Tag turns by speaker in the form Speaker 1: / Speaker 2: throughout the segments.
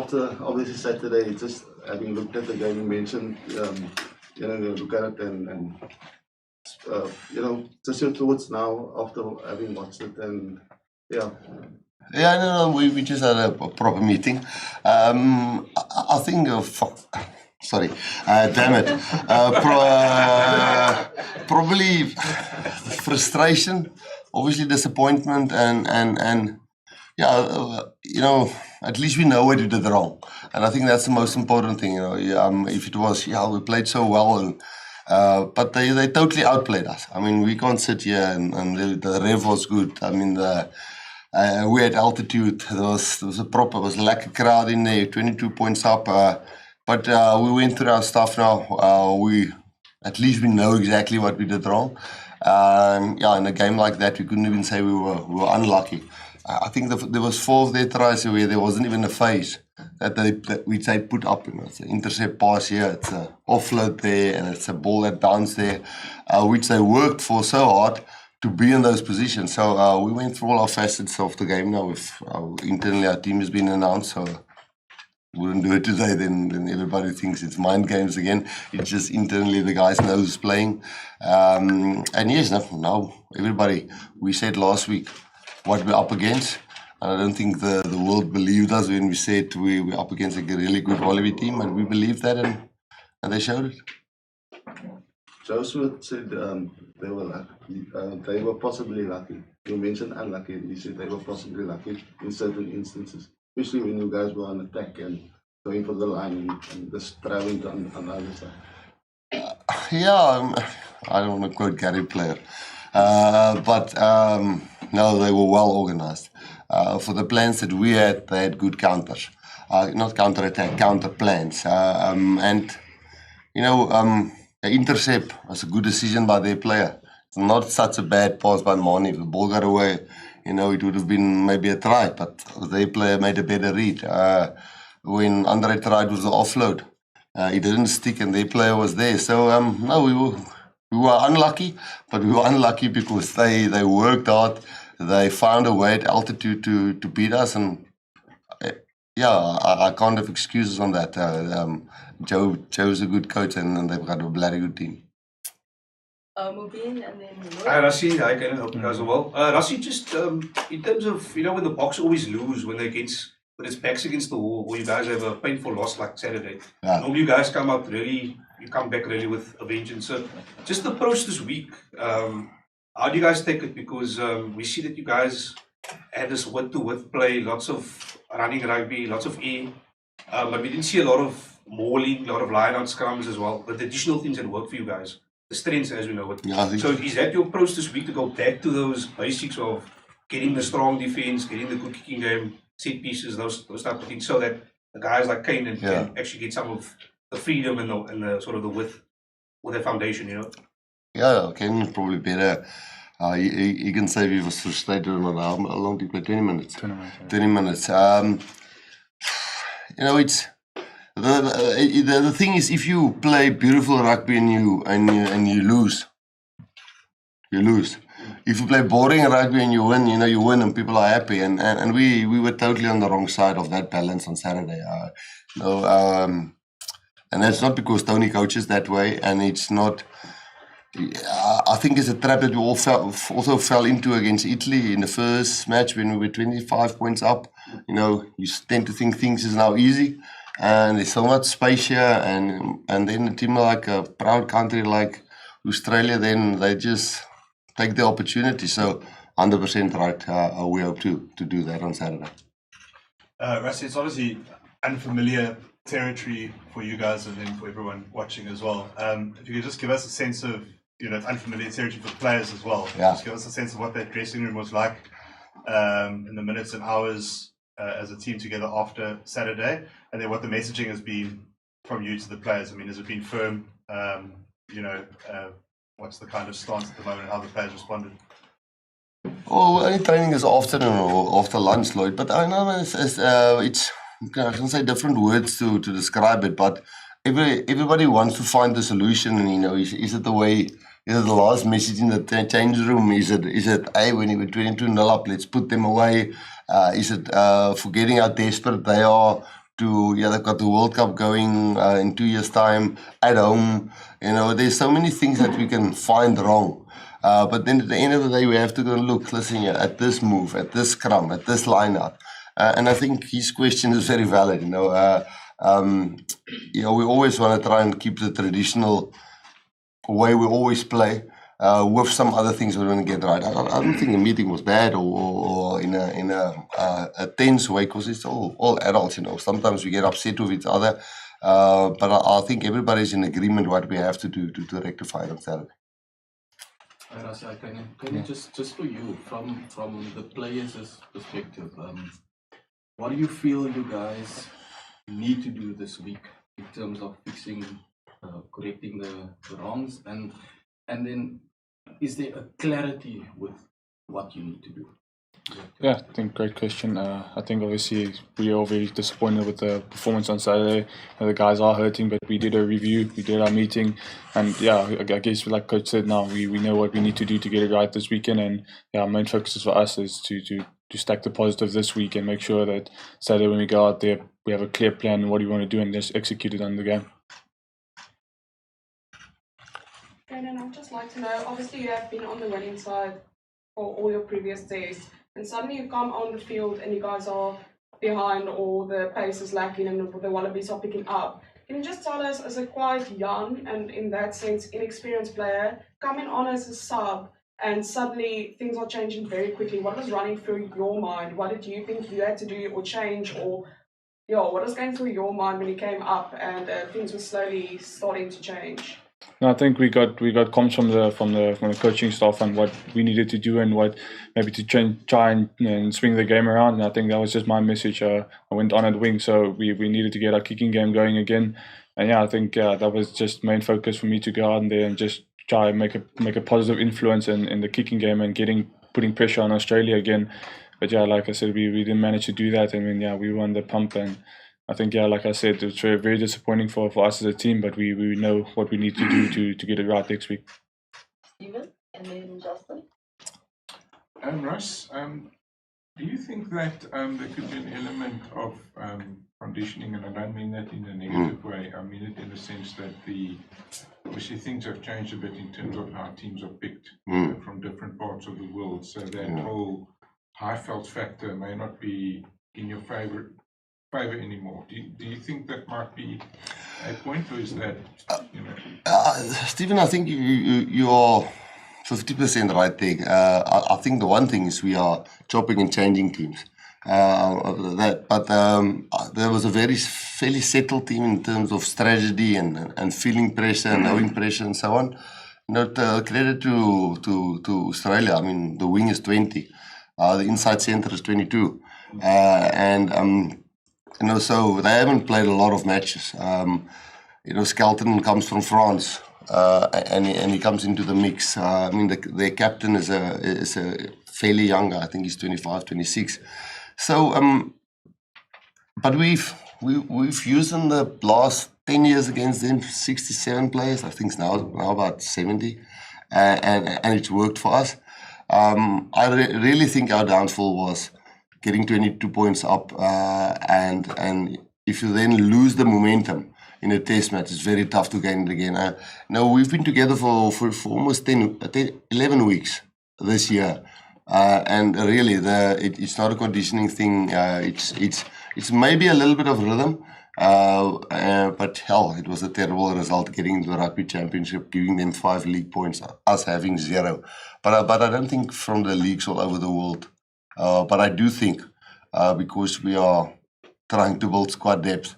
Speaker 1: after obviously Saturday, just having looked at the game, you mentioned, you look at it and just your thoughts now after having watched it and yeah.
Speaker 2: Yeah, no, we just had a proper meeting. I think, sorry, damn it. Probably frustration, obviously disappointment, and yeah, at least we know what we did wrong, and I think that's the most important thing. If it was, we played so well, and but they totally outplayed us. I mean, we can't sit here and the rev was good. I mean, we had altitude. There was a lack of crowd in there. 22 points up, but we went through our stuff now. At least we know exactly what we did wrong. In a game like that, we couldn't even say we were unlucky. I think there was 4 of their tries where there wasn't even a phase that we'd say put up. It's an intercept pass here, it's an offload there, and it's a ball that bounced there, which they worked for so hard to be in those positions. So we went through all our facets of the game now. Internally, our team has been announced, so we wouldn't do it today, then everybody thinks it's mind games again. It's just internally the guys know who's playing. And yes, now everybody, we said last week what we're up against. And I don't think the world believed us when we said we're up against a really good Wallaby team, and we believed that, and they showed it.
Speaker 1: Joshua said they were lucky. They were possibly lucky. You mentioned unlucky. He said they were possibly lucky in certain instances, especially when you guys were on attack and going for the line and just traveling on the other side.
Speaker 2: I don't want to quote Gary Player, but no, they were well organized. For the plans that we had, they had good counters, not counter-attack, counter plans, and the intercept was a good decision by their player. It's not such a bad pass by Mani. If the ball got away, it would have been maybe a try, but their player made a better read. When Andre tried with the offload, he didn't stick and their player was there. So, no, we were unlucky, but we were unlucky because they worked hard. They found a way at altitude to beat us, and I can't have excuses on that. Joe's a good coach, and they've got a bloody good team.
Speaker 3: Mubin and then
Speaker 4: Hi Rassie, I can help you guys as well. Rassie, just in terms of when the Boks always lose when it's backs against the wall, or you guys have a painful loss like Saturday.
Speaker 2: Yeah.
Speaker 4: Normally you guys come back really with a vengeance. So just the approach this week, how do you guys take it? Because we see that you guys had this width-to-width play, lots of running rugby, lots of air, but we didn't see a lot of mauling, a lot of line-out scrums as well. But the additional things that work for you guys, the strengths as we know it.
Speaker 2: Yeah,
Speaker 4: so is that your approach this week, to go back to those basics of getting the strong defense, getting the good kicking game, set pieces, those type of things, so that the guys like Kane can actually get some of the freedom and the sort of the width with their foundation,
Speaker 2: Yeah, Kane probably better. He can say we was frustrated on how long did he play? 20 minutes. 20 minutes. It's the thing is, if you play beautiful rugby and you lose, you lose. If you play boring rugby and you win, you win and people are happy. And we were totally on the wrong side of that balance on Saturday. And that's not because Tony coaches that way, and it's not. I think it's a trap that we also fell into against Italy in the first match when we were 25 points up. You tend to think things is now easy, and there's so much space here, and then a team like a proud country like Australia, then they just take the opportunity. So 100% right, we hope to do that on Saturday.
Speaker 5: Rassie, it's obviously unfamiliar territory for you guys and then for everyone watching as well. If you could just give us a sense of, it's unfamiliar territory for players as well.
Speaker 2: Yeah.
Speaker 5: Just give us a sense of what that dressing room was like in the minutes and hours as a team together after Saturday, and then what the messaging has been from you to the players. I mean, has it been firm? What's the kind of stance at the moment and how the players responded?
Speaker 2: Oh, only training is afternoon or after lunch, Lloyd. But I know it's I can say different words to describe it, but everybody wants to find the solution. And is it the way? Is it the last message in the change room? Is it hey, when you were 22-0 up, let's put them away? Is it forgetting how desperate they are to, yeah, they've got the World Cup going in 2 years' time at home. You know, there's so many things that we can find wrong. But then at the end of the day, we have to go and look, listen here, at this move, at this scrum, at this line-out. And I think his question is very valid, you know. You know, we always want to try and keep the traditional way we always play, with some other things we want to get right. I don't think the meeting was bad or in a tense way, because it's all adults, you know. Sometimes we get upset with each other, but I think everybody's in agreement what we have to do to rectify it on Saturday.
Speaker 6: Rassie, can you just for you, from the players' perspective, what do you feel you guys need to do this week in terms of fixing, correcting the wrongs, and then is there a clarity with what you need to do?
Speaker 7: Yeah, I think great question. I think obviously we are all very disappointed with the performance on Saturday. The guys are hurting, but we did a review, we did our meeting, and yeah, I guess like Coach said, now we know what we need to do to get it right this weekend. And yeah, our main focus for us is to stack the positives this week and make sure that Saturday when we go out there, we have a clear plan on what we want to do and just execute it on the game.
Speaker 3: Brandon, I'd just like to know, obviously you have been on the winning side for all your previous days, and suddenly you come on the field and you guys are behind, or the pace is lacking and the Wallabies are picking up. Can you just tell us, as a quite young and in that sense inexperienced player, coming on as a sub and suddenly things are changing very quickly, what was running through your mind? What did you think you had to do or change, or what was going through your mind when you came up and things were slowly starting to change?
Speaker 7: No, I think we got comms from the coaching staff on what we needed to do and what maybe to try and swing the game around. And I think that was just my message. I went on at wing, so we needed to get our kicking game going again. And yeah, I think that was just main focus for me to go out there and just try and make a positive influence in the kicking game and putting pressure on Australia again. But yeah, like I said, we didn't manage to do that. I mean, yeah, we won the pump, and I think, yeah, like I said, it was very, very disappointing for us as a team, but we know what we need to do to get it right next week.
Speaker 3: Stephen, and then Justin.
Speaker 8: Russ, do you think that there could be an element of conditioning, and I don't mean that in a negative way, I mean it in the sense that obviously things have changed a bit in terms of how teams are picked from different parts of the world, so that whole high-felt factor may not be in your favor anymore. Do you think that might be a point, or is that, you know?
Speaker 2: Stephen, I think you are 50% right there. I think the one thing is we are chopping and changing teams. But there was a fairly settled team in terms of strategy and feeling pressure and knowing pressure and so on. Not credit to Australia. I mean, the wing is 20, the inside center is 22, and you know, so they haven't played a lot of matches. You know, Skelton comes from France, and he comes into the mix. I mean, their captain is a fairly young guy. I think he's 25, 26. So, but we've used in the last 10 years against them 67 players. I think it's now about 70, and it's worked for us. I really think our downfall was getting 22 points up, and if you then lose the momentum in a test match, it's very tough to gain it again. No, we've been together for almost 11 weeks this year, and really it's not a conditioning thing. It's maybe a little bit of rhythm, but hell, it was a terrible result getting into the rugby championship, giving them 5 league points, us having 0. But I don't think from the leagues all over the world. But I do think, because we are trying to build squad depth,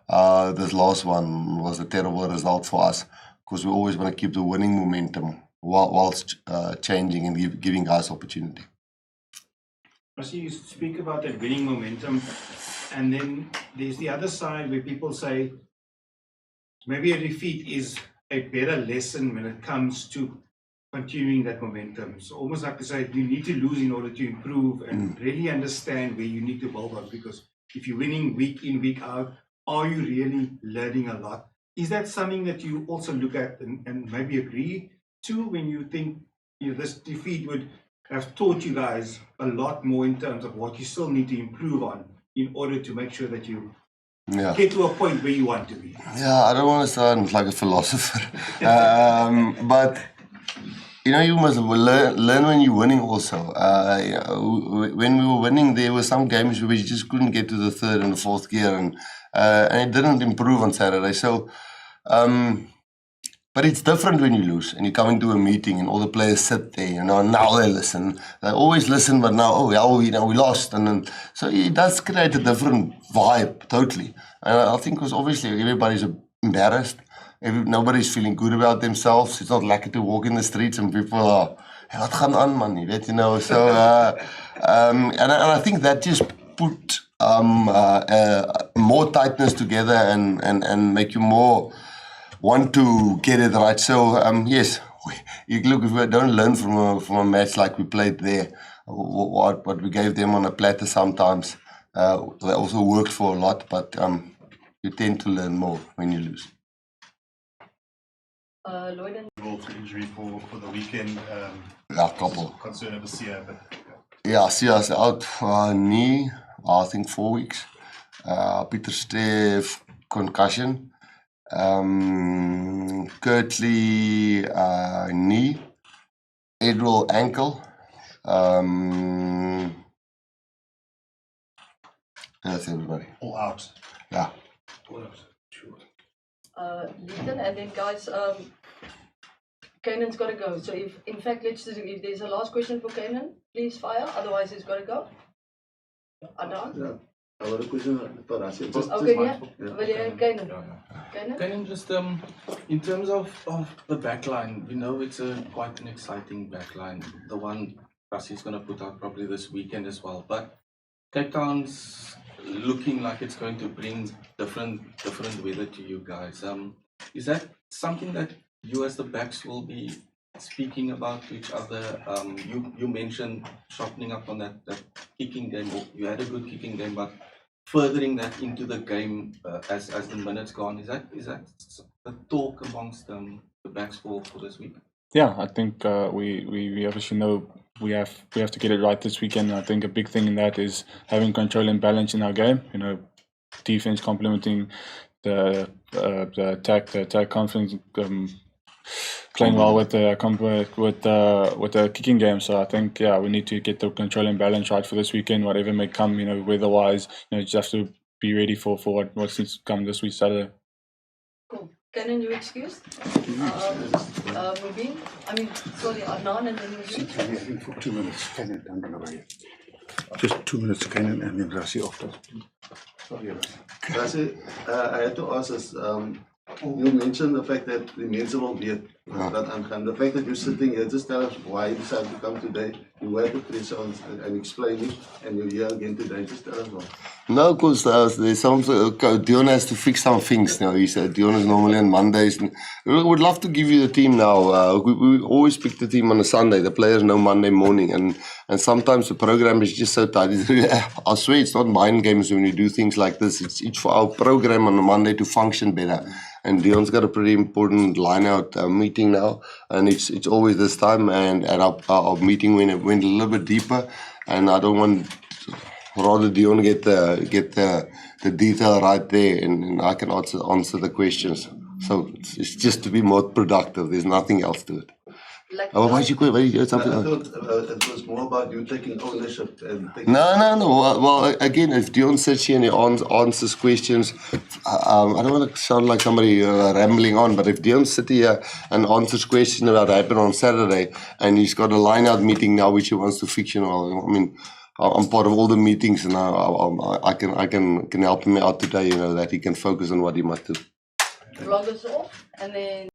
Speaker 2: this last one was a terrible result for us, because we always want to keep the winning momentum whilst changing and giving guys opportunity.
Speaker 9: As you speak about that winning momentum, and then there's the other side where people say maybe a defeat is a better lesson when it comes to continuing that momentum. So almost like to say you need to lose in order to improve and really understand where you need to build on, because if you're winning week in, week out, are you really learning a lot? Is that something that you also look at and maybe agree to when you think, you know, this defeat would have taught you guys a lot more in terms of what you still need to improve on in order to make sure that you
Speaker 2: Yeah.
Speaker 9: get to a point where you want to be?
Speaker 2: Yeah, I don't want to sound like a philosopher, but you know, you must learn when you're winning also. You know, when we were winning, there were some games where we just couldn't get to the third and the fourth gear, and it didn't improve on Saturday. So, but it's different when you lose and you come into a meeting and all the players sit there, you know, and now they listen. They always listen, but now, you know, we lost. And then, so it does create a different vibe, totally. And I think because obviously everybody's embarrassed. Nobody's feeling good about themselves. It's not lekker to walk in the streets and people are, hey, wat gaan aan, man? You know, so, and I think that just put more tightness together and make you more want to get it right. So, yes, look, if we don't learn from a match like we played there, what we gave them on a platter sometimes, they also worked for a lot, but you tend to learn more when you lose.
Speaker 5: Lloyd and injury for the weekend.
Speaker 2: Yeah, couple.
Speaker 5: Concern over Sia, but
Speaker 2: yeah, Sia's out knee. I think 4 weeks. Peter Steff concussion. Kirtley knee. Edwell ankle. That's everybody.
Speaker 5: all out.
Speaker 2: Yeah.
Speaker 10: Ethan, and then guys, Kanan's got to go. So if there's a last question for Kanan, please fire. Otherwise, he's got to go. Adnan?
Speaker 1: Yeah. I got a question for Rassie.
Speaker 10: Okay, yeah. Kanan.
Speaker 6: Kanan, just in terms of the backline, we know it's quite an exciting backline. The one Rassie's going to put out probably this weekend as well. But Cape Town's looking like it's going to bring different weather to you guys. Is that something that you as the backs will be speaking about to each other? You mentioned sharpening up on that kicking game. You had a good kicking game, but furthering that into the game as the minutes go on. Is that the talk amongst the backs for this week?
Speaker 7: Yeah, I think we obviously know we have to get it right this weekend. I think a big thing in that is having control and balance in our game. You know, defense complementing the attack confidence, playing well with the kicking game. So I think we need to get the control and balance right for this weekend. Whatever may come, you know, weather-wise, you know, just have to be ready for what needs to come this week Saturday.
Speaker 10: Cool. Kanan, you excused? Mubin? Adnan and then Mubin?
Speaker 11: For 2 minutes, Kanan, don't run away. Just 2 minutes, Kanan, and then Rassie after. Sorry,
Speaker 1: Rassie, I had to ask us, you mentioned the fact that the mense will be and the fact that you're sitting here, just tell us why you decided to come today. You had to press on and explain it, and you're here again today. Just tell us why.
Speaker 2: No, because there's some Dion has to fix some things now. He said Dion is normally on Mondays. And we would love to give you the team now. We always pick the team on a Sunday. The players know Monday morning, and sometimes the program is just so tight. I swear it's not mind games when we do things like this. It's for our program on a Monday to function better. And Dion's got a pretty important line-out meeting now, and it's always this time. And our meeting went a little bit deeper, and I don't want. Rather Dion get the detail right there, and I can answer the questions. So it's just to be more productive. There's nothing else to it. Why did you quit? Something
Speaker 1: I thought it was more about you taking ownership and taking...
Speaker 2: No. Well, again, if Dion sits here and he answers questions, I don't want to sound like somebody rambling on, but if Dion sits here and answers questions about what happened on Saturday, and he's got a line-out meeting now which he wants to fix, you know, I mean, I'm part of all the meetings, and I can help him out today, you know, that he can focus on what he must do.
Speaker 10: Log us off, and then